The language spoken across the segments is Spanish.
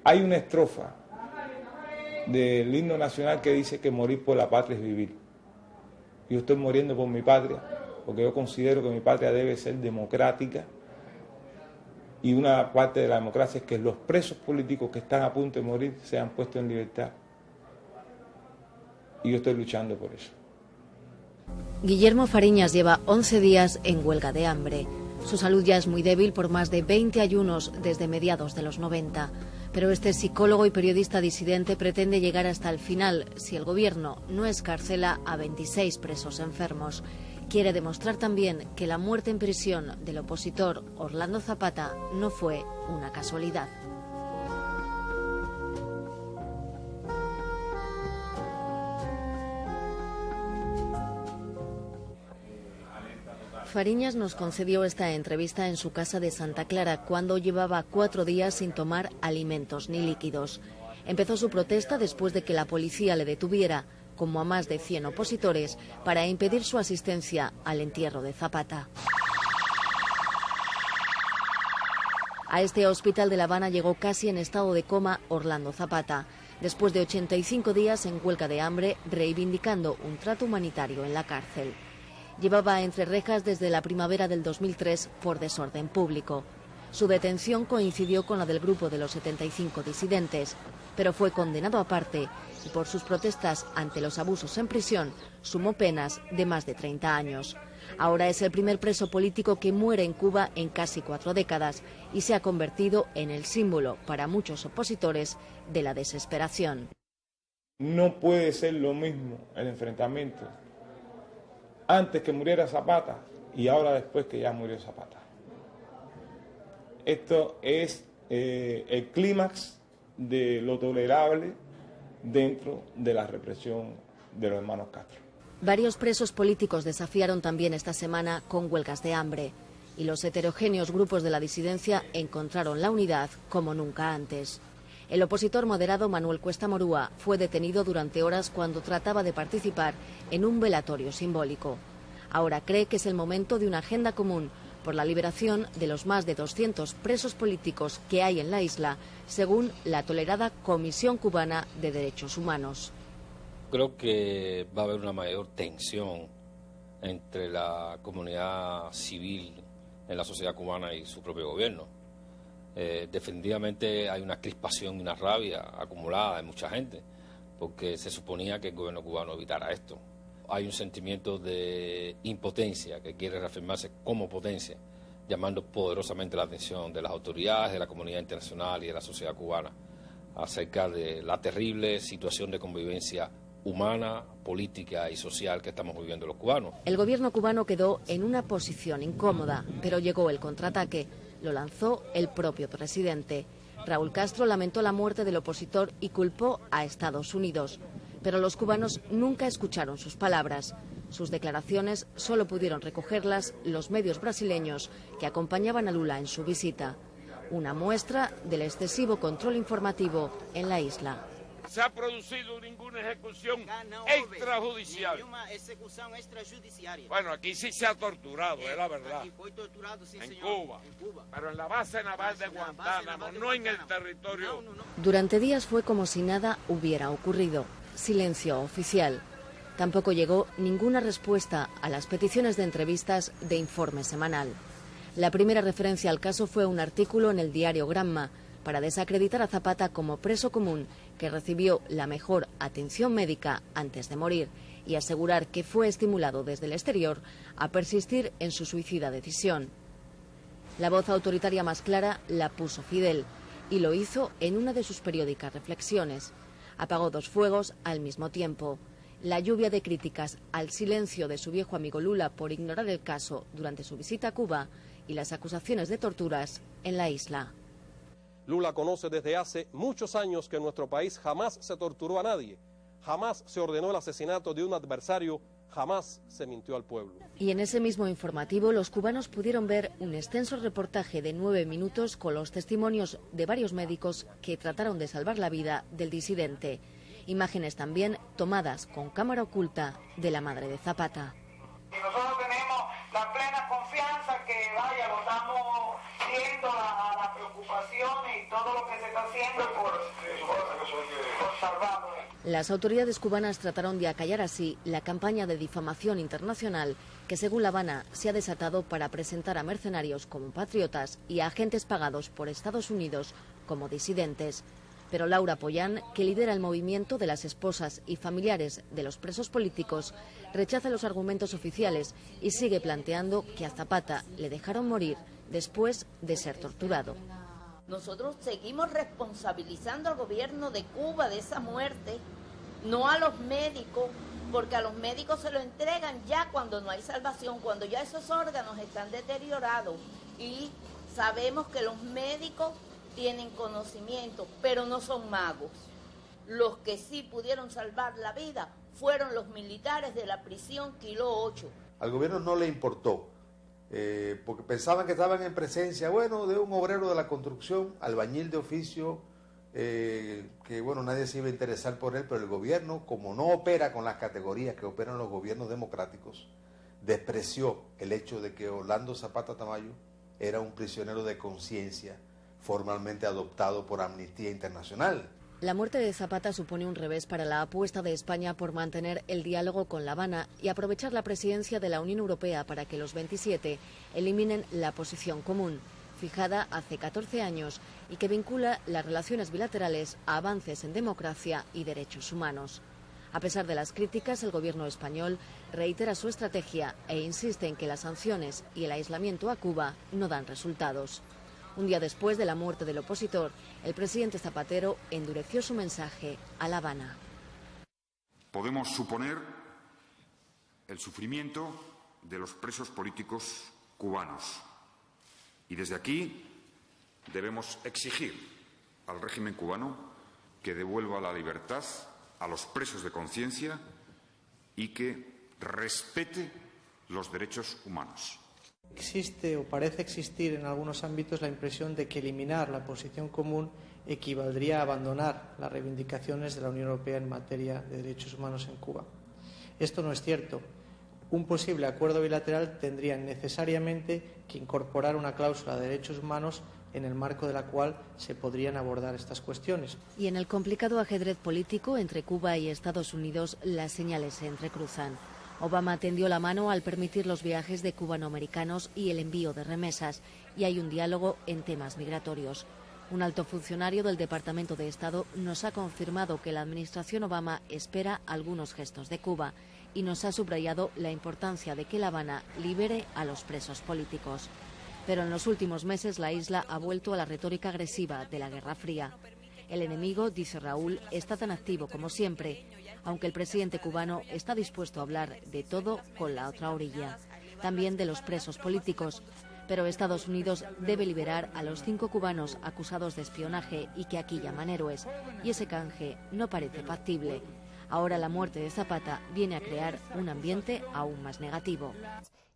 Hay una estrofa del himno nacional que dice que morir por la patria es vivir. Yo estoy muriendo por mi patria, porque yo considero que mi patria debe ser democrática, y una parte de la democracia es que los presos políticos que están a punto de morir sean puestos en libertad. Y yo estoy luchando por eso. Guillermo Fariñas lleva 11 días en huelga de hambre. Su salud ya es muy débil por más de 20 ayunos desde mediados de los 90. Pero este psicólogo y periodista disidente pretende llegar hasta el final si el gobierno no escarcela a 26 presos enfermos. Quiere demostrar también que la muerte en prisión del opositor Orlando Zapata no fue una casualidad. Fariñas nos concedió esta entrevista en su casa de Santa Clara cuando llevaba 4 días sin tomar alimentos ni líquidos. Empezó su protesta después de que la policía le detuviera, como a más de 100 opositores, para impedir su asistencia al entierro de Zapata. A este hospital de La Habana llegó casi en estado de coma Orlando Zapata, después de 85 días en huelga de hambre, reivindicando un trato humanitario en la cárcel. Llevaba entre rejas desde la primavera del 2003 por desorden público. Su detención coincidió con la del grupo de los 75 disidentes, pero fue condenado aparte y por sus protestas ante los abusos en prisión sumó penas de más de 30 años. Ahora es el primer preso político que muere en Cuba en casi 4 décadas y se ha convertido en el símbolo para muchos opositores de la desesperación. No puede ser lo mismo el enfrentamiento antes que muriera Zapata y ahora después que ya murió Zapata. Esto es el clímax de lo tolerable dentro de la represión de los hermanos Castro. Varios presos políticos desafiaron también esta semana con huelgas de hambre y los heterogéneos grupos de la disidencia encontraron la unidad como nunca antes. El opositor moderado Manuel Cuesta Morúa fue detenido durante horas cuando trataba de participar en un velatorio simbólico. Ahora cree que es el momento de una agenda común por la liberación de los más de 200 presos políticos que hay en la isla, según la tolerada Comisión Cubana de Derechos Humanos. Creo que va a haber una mayor tensión entre la comunidad civil en la sociedad cubana y su propio gobierno. Definitivamente hay una crispación y una rabia acumulada en mucha gente, porque se suponía que el gobierno cubano evitara esto. Hay un sentimiento de impotencia que quiere reafirmarse como potencia, llamando poderosamente la atención de las autoridades, de la comunidad internacional y de la sociedad cubana acerca de la terrible situación de convivencia humana, política y social que estamos viviendo los cubanos. El gobierno cubano quedó en una posición incómoda, pero llegó el contraataque. Lo lanzó el propio presidente. Raúl Castro lamentó la muerte del opositor y culpó a Estados Unidos. Pero los cubanos nunca escucharon sus palabras. Sus declaraciones solo pudieron recogerlas los medios brasileños que acompañaban a Lula en su visita. Una muestra del excesivo control informativo en la isla. Se ha producido ninguna ejecución extrajudicial. Bueno, aquí sí se ha torturado, es la verdad. En Cuba. Pero en la base naval de Guantánamo, no en el territorio. Durante días fue como si nada hubiera ocurrido. Silencio oficial. Tampoco llegó ninguna respuesta a las peticiones de entrevistas de Informe Semanal. La primera referencia al caso fue un artículo en el diario Granma para desacreditar a Zapata como preso común que recibió la mejor atención médica antes de morir y asegurar que fue estimulado desde el exterior a persistir en su suicida decisión. La voz autoritaria más clara la puso Fidel y lo hizo en una de sus periódicas reflexiones. Apagó 2 fuegos al mismo tiempo. La lluvia de críticas al silencio de su viejo amigo Lula por ignorar el caso durante su visita a Cuba y las acusaciones de torturas en la isla. Lula conoce desde hace muchos años que en nuestro país jamás se torturó a nadie, jamás se ordenó el asesinato de un adversario, jamás se mintió al pueblo. Y en ese mismo informativo los cubanos pudieron ver un extenso reportaje de 9 minutos con los testimonios de varios médicos que trataron de salvar la vida del disidente. Imágenes también tomadas con cámara oculta de la madre de Zapata. Y nosotros tenemos la plena confianza confianza que, vaya, lo estamos viendo a las preocupaciones y todo lo que se está haciendo por salvarlo. Las autoridades cubanas trataron de acallar así la campaña de difamación internacional que, según La Habana, se ha desatado para presentar a mercenarios como patriotas y a agentes pagados por Estados Unidos como disidentes. Pero Laura Pollán, que lidera el movimiento de las esposas y familiares de los presos políticos, rechaza los argumentos oficiales y sigue planteando que a Zapata le dejaron morir después de ser torturado. Nosotros seguimos responsabilizando al gobierno de Cuba de esa muerte, no a los médicos, porque a los médicos se lo entregan ya cuando no hay salvación, cuando ya esos órganos están deteriorados. Y sabemos que los médicos tienen conocimiento, pero no son magos. Los que sí pudieron salvar la vida fueron los militares de la prisión Kilo 8. Al gobierno no le importó, porque pensaban que estaban en presencia, bueno, de un obrero de la construcción, albañil de oficio, que bueno, nadie se iba a interesar por él, pero el gobierno, como no opera con las categorías que operan los gobiernos democráticos, despreció el hecho de que Orlando Zapata Tamayo era un prisionero de conciencia formalmente adoptado por Amnistía Internacional. La muerte de Zapata supone un revés para la apuesta de España por mantener el diálogo con La Habana y aprovechar la presidencia de la Unión Europea para que los 27 eliminen la posición común, fijada hace 14 años y que vincula las relaciones bilaterales a avances en democracia y derechos humanos. A pesar de las críticas, el gobierno español reitera su estrategia e insiste en que las sanciones y el aislamiento a Cuba no dan resultados. Un día después de la muerte del opositor, el presidente Zapatero endureció su mensaje a La Habana. Podemos suponer el sufrimiento de los presos políticos cubanos y desde aquí debemos exigir al régimen cubano que devuelva la libertad a los presos de conciencia y que respete los derechos humanos. Existe o parece existir en algunos ámbitos la impresión de que eliminar la posición común equivaldría a abandonar las reivindicaciones de la Unión Europea en materia de derechos humanos en Cuba. Esto no es cierto. Un posible acuerdo bilateral tendría necesariamente que incorporar una cláusula de derechos humanos en el marco de la cual se podrían abordar estas cuestiones. Y en el complicado ajedrez político entre Cuba y Estados Unidos, las señales se entrecruzan. Obama tendió la mano al permitir los viajes de cubanoamericanos y el envío de remesas, y hay un diálogo en temas migratorios. Un alto funcionario del Departamento de Estado nos ha confirmado que la administración Obama espera algunos gestos de Cuba y nos ha subrayado la importancia de que La Habana libere a los presos políticos. Pero en los últimos meses la isla ha vuelto a la retórica agresiva de la Guerra Fría. El enemigo, dice Raúl, está tan activo como siempre, aunque el presidente cubano está dispuesto a hablar de todo con la otra orilla, también de los presos políticos. Pero Estados Unidos debe liberar a los 5 cubanos acusados de espionaje y que aquí llaman héroes, y ese canje no parece factible. Ahora la muerte de Zapata viene a crear un ambiente aún más negativo.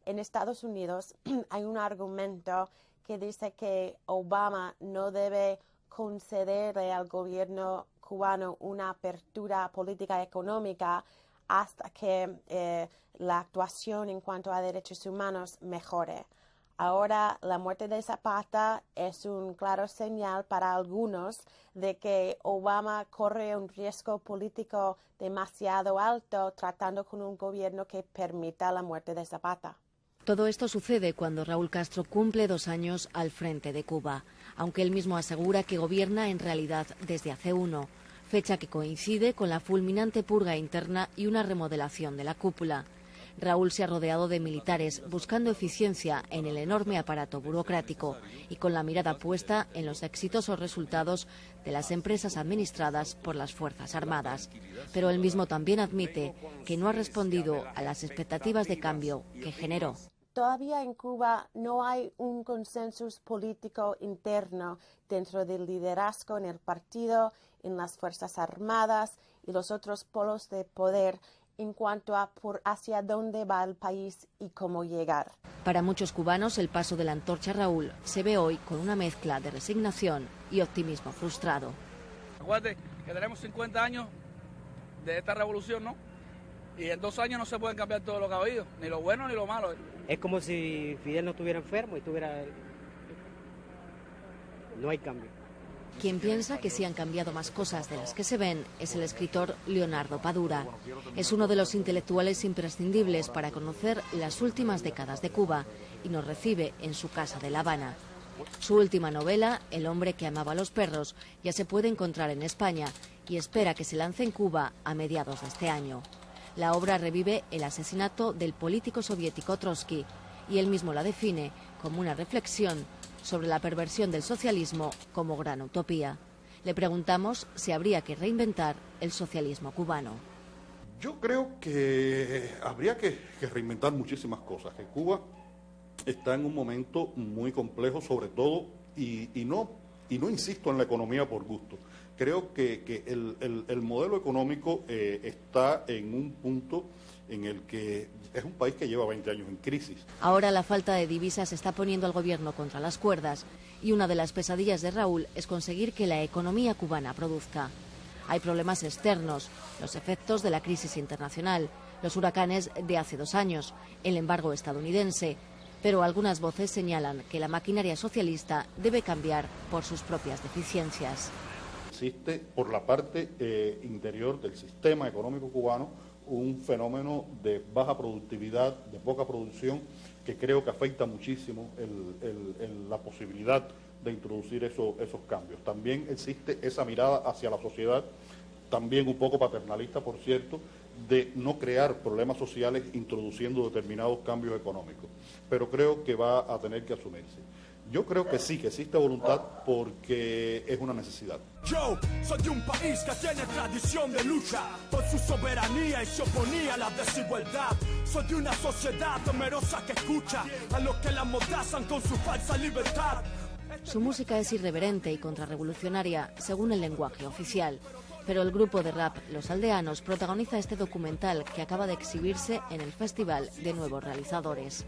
En Estados Unidos hay un argumento que dice que Obama no debe concederle al gobierno cubano una apertura política y económica hasta que la actuación en cuanto a derechos humanos mejore. Ahora, la muerte de Zapata es un claro señal para algunos de que Obama corre un riesgo político demasiado alto tratando con un gobierno que permita la muerte de Zapata. Todo esto sucede cuando Raúl Castro cumple 2 años al frente de Cuba, aunque él mismo asegura que gobierna en realidad desde hace 1, fecha que coincide con la fulminante purga interna y una remodelación de la cúpula. Raúl se ha rodeado de militares buscando eficiencia en el enorme aparato burocrático y con la mirada puesta en los exitosos resultados de las empresas administradas por las Fuerzas Armadas. Pero él mismo también admite que no ha respondido a las expectativas de cambio que generó. Todavía en Cuba no hay un consenso político interno dentro del liderazgo en el partido, en las Fuerzas Armadas y los otros polos de poder en cuanto a hacia dónde va el país y cómo llegar. Para muchos cubanos, el paso de la antorcha Raúl se ve hoy con una mezcla de resignación y optimismo frustrado. Acuérdate que tenemos 50 años de esta revolución, ¿no? Y en 2 años no se pueden cambiar todo lo que ha habido, ni lo bueno ni lo malo. Es como si Fidel no estuviera enfermo y tuviera... No hay cambio. Quien piensa que sí han cambiado más cosas de las que se ven es el escritor Leonardo Padura. Es uno de los intelectuales imprescindibles para conocer las últimas décadas de Cuba y nos recibe en su casa de La Habana. Su última novela, El hombre que amaba a los perros, ya se puede encontrar en España y espera que se lance en Cuba a mediados de este año. La obra revive el asesinato del político soviético Trotsky y él mismo la define como una reflexión sobre la perversión del socialismo como gran utopía. Le preguntamos si habría que reinventar el socialismo cubano. Yo creo que habría que reinventar muchísimas cosas, que Cuba está en un momento muy complejo, sobre todo, y no insisto en la economía por gusto. Creo que el modelo económico está en un punto en el que es un país que lleva 20 años en crisis. Ahora la falta de divisas está poniendo al gobierno contra las cuerdas y una de las pesadillas de Raúl es conseguir que la economía cubana produzca. Hay problemas externos, los efectos de la crisis internacional, los huracanes de hace 2 años, el embargo estadounidense, pero algunas voces señalan que la maquinaria socialista debe cambiar por sus propias deficiencias. Existe por la parte interior del sistema económico cubano un fenómeno de baja productividad, de poca producción, que creo que afecta muchísimo la posibilidad de introducir esos cambios. También existe esa mirada hacia la sociedad, también un poco paternalista, por cierto, de no crear problemas sociales introduciendo determinados cambios económicos. Pero creo que va a tener que asumirse. Yo creo que sí, que existe voluntad porque es una necesidad. Yo soy de un país que tiene tradición de lucha por su soberanía y se oponía a la desigualdad. Soy de una sociedad temerosa que escucha a los que la amordazan con su falsa libertad. Su música es irreverente y contrarrevolucionaria, según el lenguaje oficial. Pero el grupo de rap Los Aldeanos protagoniza este documental que acaba de exhibirse en el Festival de Nuevos Realizadores.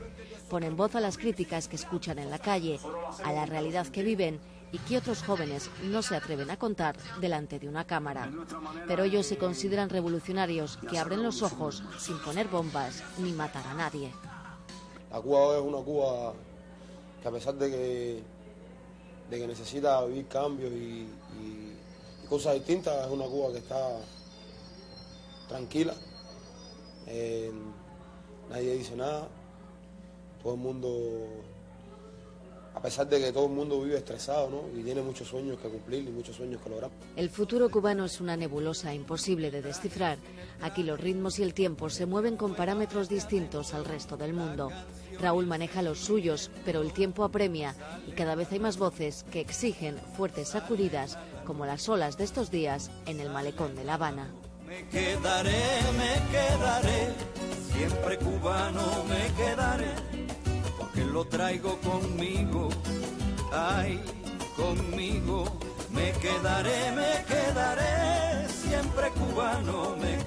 Ponen voz a las críticas que escuchan en la calle, a la realidad que viven y que otros jóvenes no se atreven a contar delante de una cámara. Pero ellos se consideran revolucionarios que abren los ojos sin poner bombas ni matar a nadie. La Cuba es una Cuba que a pesar de que necesita vivir cambios y cosas distintas, es una Cuba que está tranquila, nadie dice nada, todo el mundo, a pesar de que todo el mundo vive estresado, ¿no? Y tiene muchos sueños que cumplir y muchos sueños que lograr. El futuro cubano es una nebulosa imposible de descifrar. Aquí los ritmos y el tiempo se mueven con parámetros distintos al resto del mundo. Raúl maneja los suyos, pero el tiempo apremia y cada vez hay más voces que exigen fuertes sacudidas, como las olas de estos días en el malecón de La Habana. Me quedaré, siempre cubano me quedaré, porque lo traigo conmigo, ay, conmigo. Me quedaré, siempre cubano me